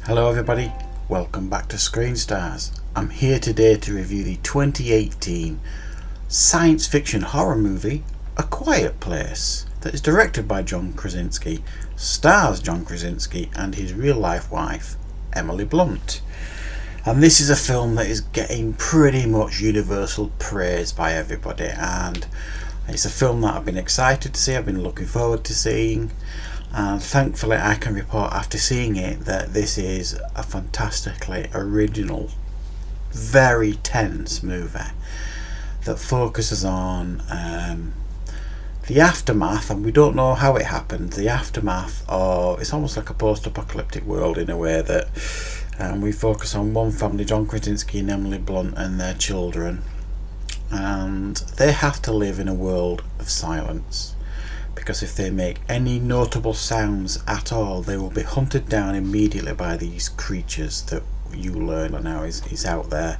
Hello everybody, welcome back to Screen Stars. I'm here today to review the 2018 science fiction horror movie A Quiet Place that is directed by John Krasinski, stars John Krasinski and his real life wife Emily Blunt. And this is a film that is getting pretty much universal praise by everybody, and it's a film that I've been excited to see, I've been looking forward to seeing. And thankfully I can report after seeing it that this is a fantastically original, very tense movie that focuses on the aftermath, and we don't know how it happened, the aftermath of, it's almost like a post-apocalyptic world in a way that we focus on one family, John Krasinski and Emily Blunt and their children, and they have to live in a world of silence. Because if they make any notable sounds at all, they will be hunted down immediately by these creatures that you learn now is out there,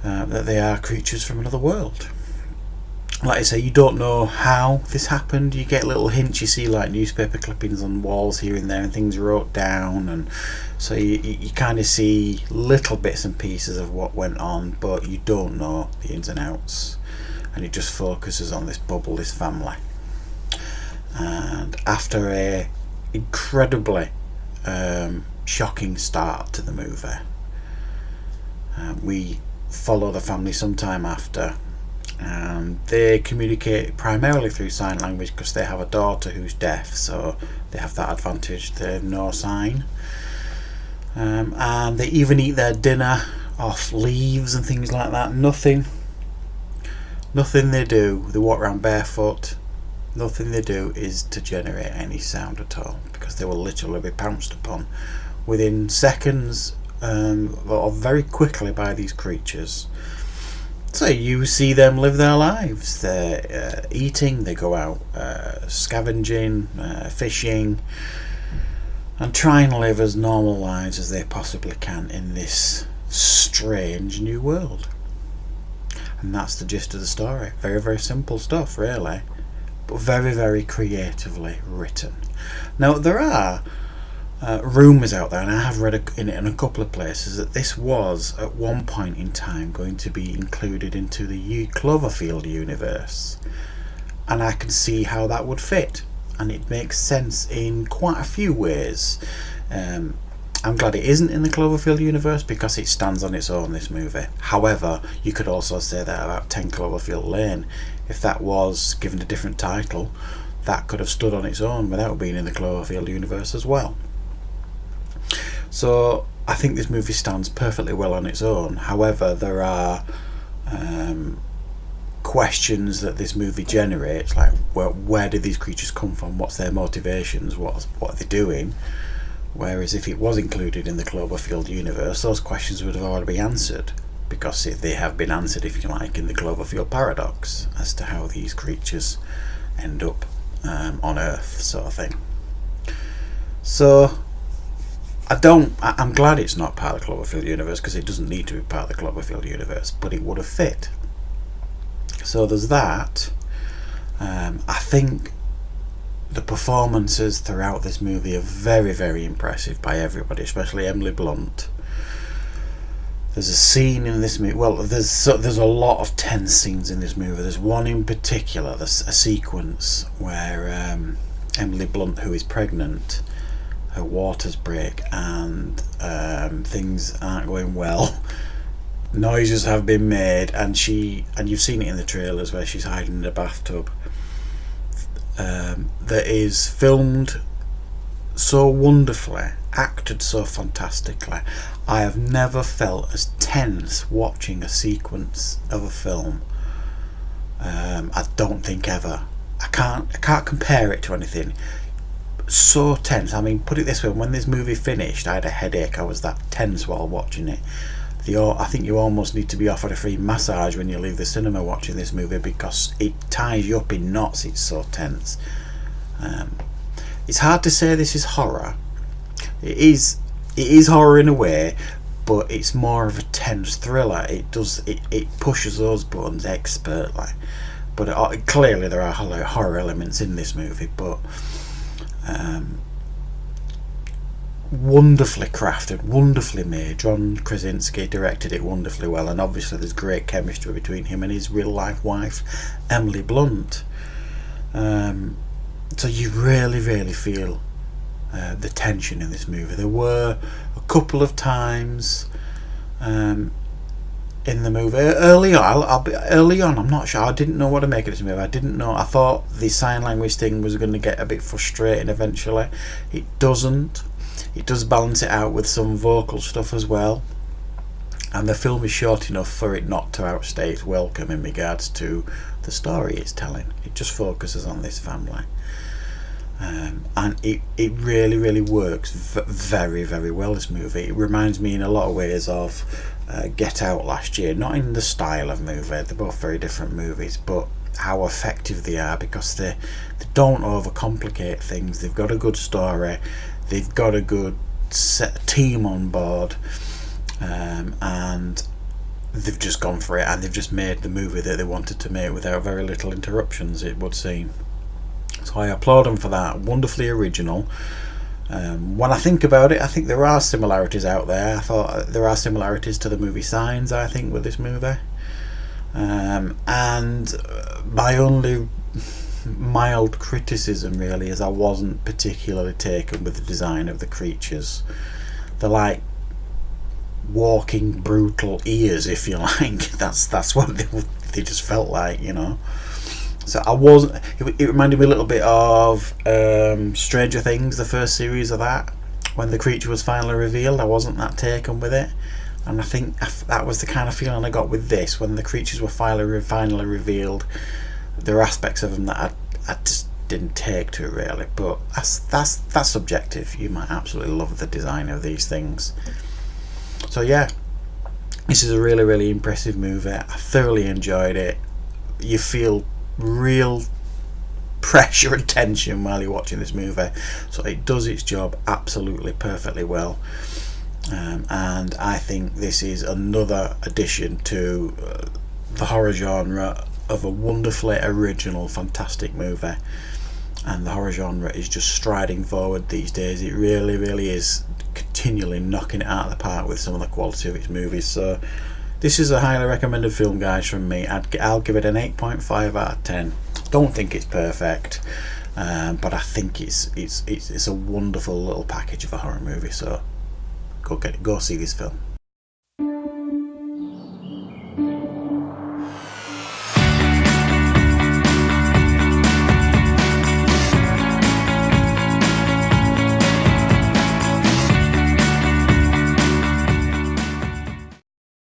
that they are creatures from another world. Like I say, you don't know how this happened. You get little hints, you see like newspaper clippings on walls here and there and things wrote down, and so you kind of see little bits and pieces of what went on, but you don't know the ins and outs, and it just focuses on this bubble, this family. And after a incredibly shocking start to the movie, we follow the family sometime after, and they communicate primarily through sign language because they have a daughter who's deaf, so they have that advantage, they know sign. And they even eat their dinner off leaves and things like that. Nothing they do, they walk around barefoot. Nothing they do is to generate any sound at all, because they will literally be pounced upon within seconds or very quickly by these creatures. So you see them live their lives. They're eating, they go out scavenging, fishing, and try and live as normal lives as they possibly can in this strange new world. And that's the gist of the story. Very, very simple stuff, really, but very, very creatively written. Now, there are rumours out there, and I have read in a couple of places, that this was at one point in time going to be included into the Cloverfield universe, and I can see how that would fit, and it makes sense in quite a few ways. I'm glad it isn't in the Cloverfield universe because it stands on its own, this movie. However, you could also say that about 10 Cloverfield Lane. If that was given a different title, that could have stood on its own without being in the Cloverfield universe as well. So I think this movie stands perfectly well on its own. However, there are questions that this movie generates, like where did these creatures come from, what's their motivations, what are they doing. Whereas if it was included in the Cloverfield universe, those questions would have already been answered, because they have been answered, if you like, in the Cloverfield paradox as to how these creatures end up on Earth, sort of thing. So I'm glad it's not part of the Cloverfield universe, because it doesn't need to be part of the Cloverfield universe, but it would have fit. So there's that. I think the performances throughout this movie are very, very impressive by everybody, especially Emily Blunt. There's a scene in this movie, well, there's a lot of tense scenes in this movie. There's one in particular, there's a sequence where Emily Blunt, who is pregnant, her waters break and things aren't going well. Noises have been made, and you've seen it in the trailers where she's hiding in a bathtub. That is filmed so wonderfully, acted so fantastically. I have never felt as tense watching a sequence of a film. I don't think ever. I can't compare it to anything. So tense. I mean, put it this way: when this movie finished, I had a headache. I was that tense while watching it. I think you almost need to be offered a free massage when you leave the cinema watching this movie, because it ties you up in knots. It's so tense. It's hard to say this is horror. It is horror in a way, but it's more of a tense thriller. It pushes those buttons expertly, but clearly there are horror elements in this movie. But wonderfully crafted, wonderfully made. John Krasinski directed it wonderfully well, and obviously there's great chemistry between him and his real life wife, Emily Blunt. So you really feel the tension in this movie. There were a couple of times in the movie early on. I'm not sure. I didn't know what to make of this movie. I thought the sign language thing was going to get a bit frustrating eventually. It doesn't. It does balance it out with some vocal stuff as well, and the film is short enough for it not to outstay its welcome in regards to the story it's telling. It just focuses on this family, and it really works very well, this movie. It reminds me in a lot of ways of Get Out last year, not in the style of movie, they're both very different movies, but how effective they are, because they don't overcomplicate things. They've got a good story, they've got a good team on board, and they've just gone for it, and they've just made the movie that they wanted to make without very little interruptions, it would seem. So I applaud them for that. Wonderfully original. When I think about it, I think there are similarities out there. I thought there are similarities to the movie Signs, I think, with this movie. And my only mild criticism really is I wasn't particularly taken with the design of the creatures. They're like walking brutal ears, if you like. That's what they just felt like, you know. So I wasn't. It reminded me a little bit of Stranger Things, the first series of that, when the creature was finally revealed. I wasn't that taken with it, and I think that was the kind of feeling I got with this. When the creatures were finally revealed, there were aspects of them that I just didn't take to really. But that's subjective. You might absolutely love the design of these things. So yeah, this is a really impressive movie. I thoroughly enjoyed it. You feel real pressure and tension while you're watching this movie, so it does its job absolutely perfectly well, and I think this is another addition to the horror genre of a wonderfully original, fantastic movie. And the horror genre is just striding forward these days. It really is continually knocking it out of the park with some of the quality of its movies. So this is a highly recommended film, guys, from me. I'll give it an 8.5 out of 10. Don't think it's perfect, but I think it's a wonderful little package of a horror movie. So go see this film.